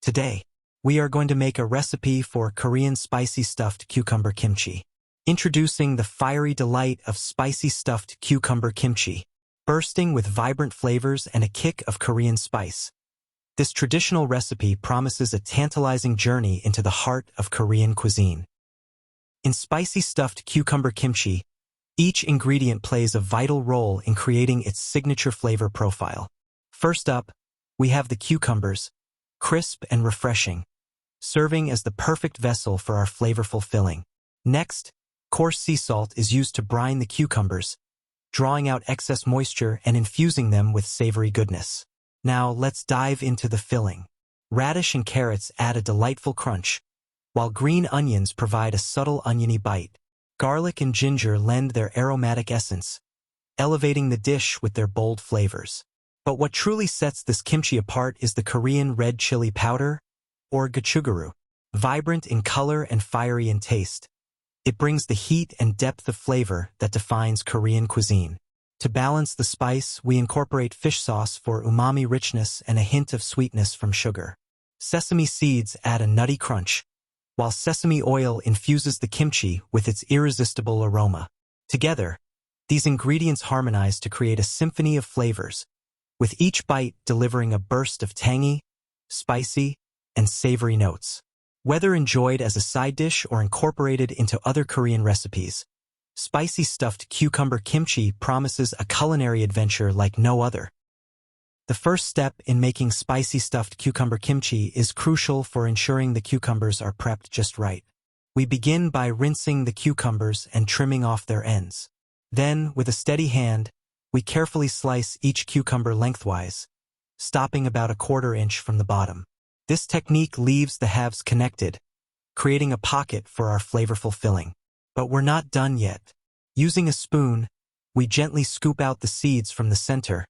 Today, we are going to make a recipe for Korean spicy stuffed cucumber kimchi. Introducing the fiery delight of spicy stuffed cucumber kimchi, bursting with vibrant flavors and a kick of Korean spice. This traditional recipe promises a tantalizing journey into the heart of Korean cuisine. In spicy stuffed cucumber kimchi, each ingredient plays a vital role in creating its signature flavor profile. First up, we have the cucumbers, crisp and refreshing, serving as the perfect vessel for our flavorful filling. Next, coarse sea salt is used to brine the cucumbers, drawing out excess moisture and infusing them with savory goodness. Now let's dive into the filling. Radish and carrots add a delightful crunch, while green onions provide a subtle oniony bite. Garlic and ginger lend their aromatic essence, elevating the dish with their bold flavors. But what truly sets this kimchi apart is the Korean red chili powder, or gochugaru. Vibrant in color and fiery in taste, it brings the heat and depth of flavor that defines Korean cuisine. To balance the spice, we incorporate fish sauce for umami richness and a hint of sweetness from sugar. Sesame seeds add a nutty crunch, while sesame oil infuses the kimchi with its irresistible aroma. Together, these ingredients harmonize to create a symphony of flavors, with each bite delivering a burst of tangy, spicy, and savory notes. Whether enjoyed as a side dish or incorporated into other Korean recipes, spicy stuffed cucumber kimchi promises a culinary adventure like no other. The first step in making spicy stuffed cucumber kimchi is crucial for ensuring the cucumbers are prepped just right. We begin by rinsing the cucumbers and trimming off their ends. Then, with a steady hand, we carefully slice each cucumber lengthwise, stopping about a quarter inch from the bottom. This technique leaves the halves connected, creating a pocket for our flavorful filling. But we're not done yet. Using a spoon, we gently scoop out the seeds from the center,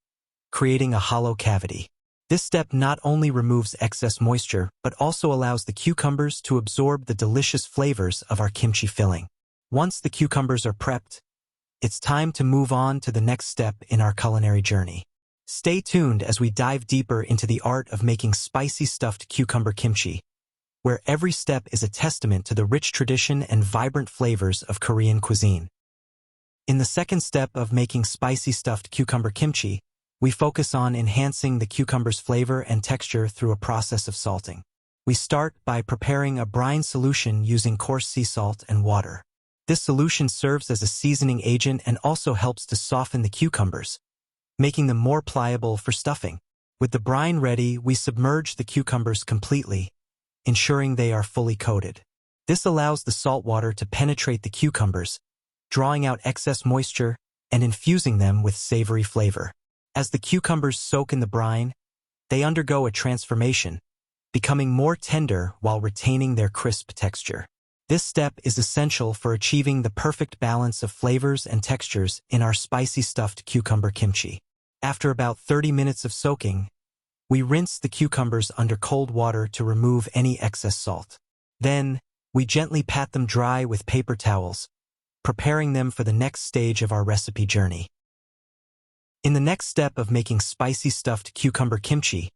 creating a hollow cavity. This step not only removes excess moisture, but also allows the cucumbers to absorb the delicious flavors of our kimchi filling. Once the cucumbers are prepped, it's time to move on to the next step in our culinary journey. Stay tuned as we dive deeper into the art of making spicy stuffed cucumber kimchi, where every step is a testament to the rich tradition and vibrant flavors of Korean cuisine. In the second step of making spicy stuffed cucumber kimchi, we focus on enhancing the cucumber's flavor and texture through a process of salting. We start by preparing a brine solution using coarse sea salt and water. This solution serves as a seasoning agent and also helps to soften the cucumbers, making them more pliable for stuffing. With the brine ready, we submerge the cucumbers completely, ensuring they are fully coated. This allows the salt water to penetrate the cucumbers, drawing out excess moisture and infusing them with savory flavor. As the cucumbers soak in the brine, they undergo a transformation, becoming more tender while retaining their crisp texture. This step is essential for achieving the perfect balance of flavors and textures in our spicy stuffed cucumber kimchi. After about 30 minutes of soaking, we rinse the cucumbers under cold water to remove any excess salt. Then, we gently pat them dry with paper towels, preparing them for the next stage of our recipe journey. In the next step of making spicy stuffed cucumber kimchi,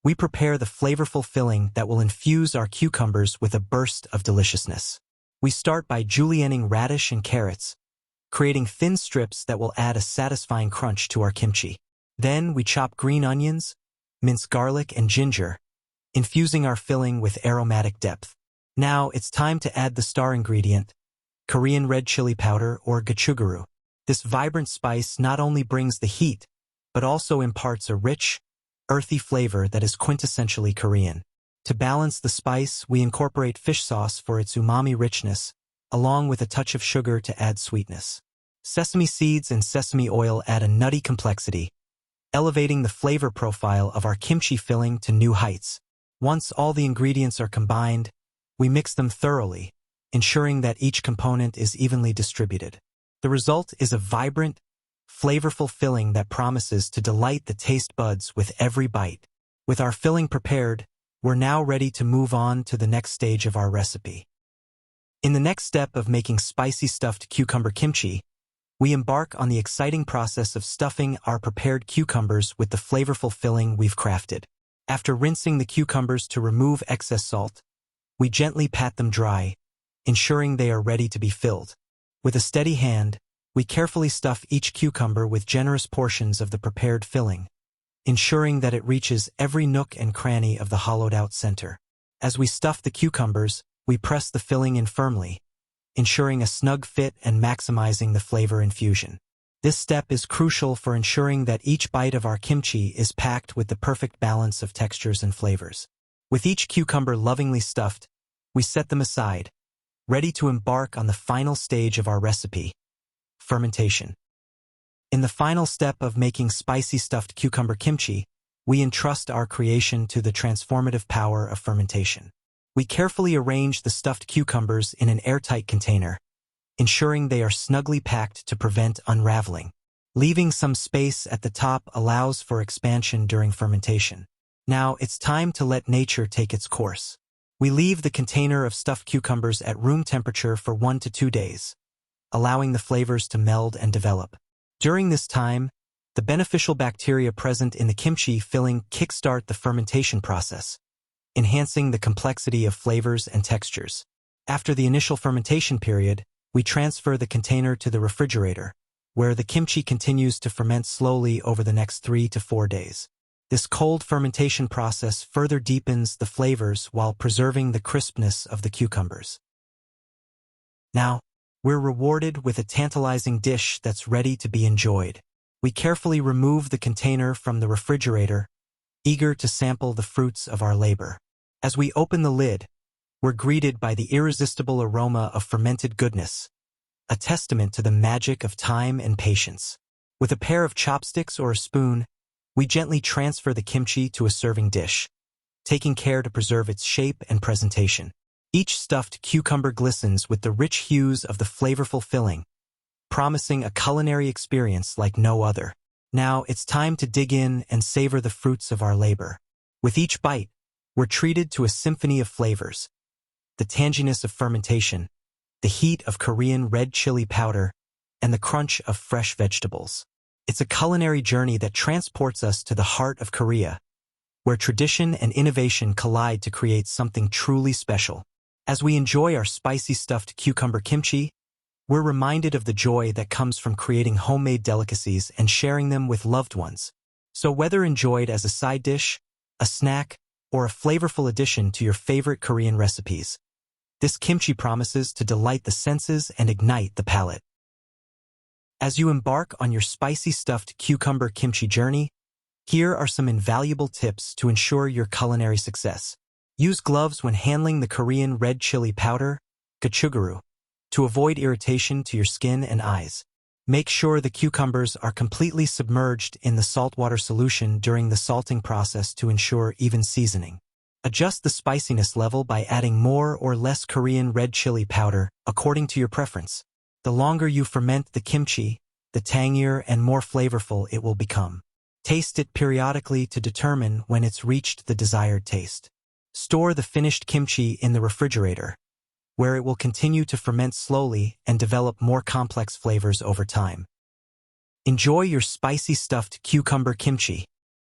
we prepare the flavorful filling that will infuse our cucumbers with a burst of deliciousness. We start by julienning radish and carrots, creating thin strips that will add a satisfying crunch to our kimchi. Then we chop green onions, mince garlic and ginger, infusing our filling with aromatic depth. Now it's time to add the star ingredient, Korean red chili powder or gochugaru. This vibrant spice not only brings the heat, but also imparts a rich, earthy flavor that is quintessentially Korean. To balance the spice, we incorporate fish sauce for its umami richness, along with a touch of sugar to add sweetness. Sesame seeds and sesame oil add a nutty complexity, elevating the flavor profile of our kimchi filling to new heights. Once all the ingredients are combined, we mix them thoroughly, ensuring that each component is evenly distributed. The result is a vibrant, flavorful filling that promises to delight the taste buds with every bite. With our filling prepared, we're now ready to move on to the next stage of our recipe. In the next step of making spicy stuffed cucumber kimchi, we embark on the exciting process of stuffing our prepared cucumbers with the flavorful filling we've crafted. After rinsing the cucumbers to remove excess salt, we gently pat them dry, ensuring they are ready to be filled. With a steady hand, we carefully stuff each cucumber with generous portions of the prepared filling, ensuring that it reaches every nook and cranny of the hollowed-out center. As we stuff the cucumbers, we press the filling in firmly, ensuring a snug fit and maximizing the flavor infusion. This step is crucial for ensuring that each bite of our kimchi is packed with the perfect balance of textures and flavors. With each cucumber lovingly stuffed, we set them aside, ready to embark on the final stage of our recipe, fermentation. In the final step of making spicy stuffed cucumber kimchi, we entrust our creation to the transformative power of fermentation. We carefully arrange the stuffed cucumbers in an airtight container, ensuring they are snugly packed to prevent unraveling. Leaving some space at the top allows for expansion during fermentation. Now it's time to let nature take its course. We leave the container of stuffed cucumbers at room temperature for 1 to 2 days, allowing the flavors to meld and develop. During this time, the beneficial bacteria present in the kimchi filling kickstart the fermentation process, enhancing the complexity of flavors and textures. After the initial fermentation period, we transfer the container to the refrigerator, where the kimchi continues to ferment slowly over the next 3 to 4 days. This cold fermentation process further deepens the flavors while preserving the crispness of the cucumbers. Now, we're rewarded with a tantalizing dish that's ready to be enjoyed. We carefully remove the container from the refrigerator, eager to sample the fruits of our labor. As we open the lid, we're greeted by the irresistible aroma of fermented goodness, a testament to the magic of time and patience. With a pair of chopsticks or a spoon, we gently transfer the kimchi to a serving dish, taking care to preserve its shape and presentation. Each stuffed cucumber glistens with the rich hues of the flavorful filling, promising a culinary experience like no other. Now it's time to dig in and savor the fruits of our labor. With each bite, we're treated to a symphony of flavors: the tanginess of fermentation, the heat of Korean red chili powder, and the crunch of fresh vegetables. It's a culinary journey that transports us to the heart of Korea, where tradition and innovation collide to create something truly special. As we enjoy our spicy stuffed cucumber kimchi, we're reminded of the joy that comes from creating homemade delicacies and sharing them with loved ones. So whether enjoyed as a side dish, a snack, or a flavorful addition to your favorite Korean recipes, this kimchi promises to delight the senses and ignite the palate. As you embark on your spicy stuffed cucumber kimchi journey, here are some invaluable tips to ensure your culinary success. Use gloves when handling the Korean red chili powder, gochugaru, to avoid irritation to your skin and eyes. Make sure the cucumbers are completely submerged in the saltwater solution during the salting process to ensure even seasoning. Adjust the spiciness level by adding more or less Korean red chili powder according to your preference. The longer you ferment the kimchi, the tangier and more flavorful it will become. Taste it periodically to determine when it's reached the desired taste. Store the finished kimchi in the refrigerator, where it will continue to ferment slowly and develop more complex flavors over time. Enjoy your spicy stuffed cucumber kimchi.